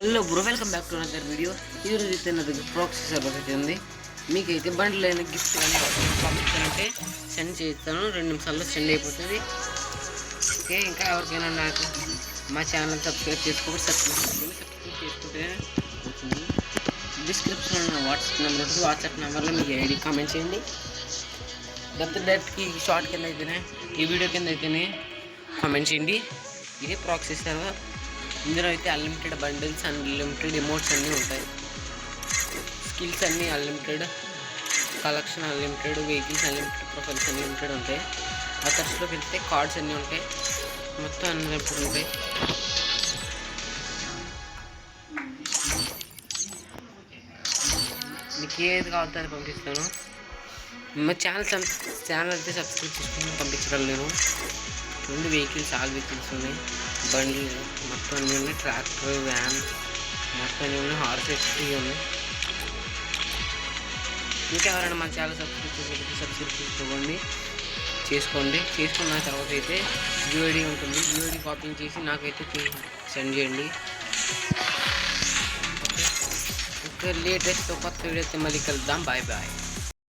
Hello bro, welcome back to another video. ఈరోజు అయితే నా దగ్గర ప్రాక్సీ సర్వీస్ అయితే ఉంది. మీకైతే బండ్లు అయిన గిఫ్ట్ కానీ పంపించాలంటే సెండ్ చేస్తాను. 2 నిమిషాల్లో సెండ్ అయిపోతుంది. ఓకే, ఇంకా ఎవరికైనా నాకు మా ఛానల్ సబ్స్క్రైబ్ సబ్స్క్రైబ్ చేసుకుంటే అవుతుంది. డిస్క్రిప్షన్లో నా వాట్సాప్ నెంబర్ ఉంటుంది. వాట్సాప్ నెంబర్లో మీకు ఐడి కామెంట్ చేయండి. లేకపోతే డైరెక్ట్కి షార్ట్ కింద అయితేనే, ఈ వీడియో కింద అయితేనే కామెంట్ చేయండి. ఇదే ప్రాక్సీ సర్వర్. ఇందులో అయితే అన్లిమిటెడ్ బండిల్స్, అన్లిమిటెడ్ ఎమోట్స్ అన్నీ ఉంటాయి. స్కిల్స్ అన్నీ unlimited, collection unlimited, vehicles unlimited, profiles unlimited ఉంటాయి. ఆ ఖర్చులోకి వెళ్తే కార్డ్స్ అన్నీ ఉంటాయి. మొత్తం అన్లిమిటెడ్ ఉంటాయి. మీకు ఏది కావాలో అది పంపిస్తాను. మా ఛానల్ అయితే సబ్స్క్రైబ్ చేసుకుని పంపించగలను నేను. 2 వెహికల్స్, ఆల్ వెహికల్స్ ఉన్నాయి. బండ్లు మొత్తం అన్నీ ఉన్నాయి. ట్రాక్టర్, వ్యాన్ మొత్తం అన్నీ ఉన్నాయి. హార్సెస్ ఉన్నాయి. ఇంకెవరైనా మన ఛానల్ సబ్స్క్రైబ్ చేసుకున్న తర్వాత అయితే యూఐడి ఉంటుంది. యూఐడి కాపీ చేసి నాకైతే సెండ్ చేయండి. ఓకే, ఇంకా లేటెస్ట్ కొత్త వీడియో అయితే మళ్ళీ కలుద్దాం. Bye bye.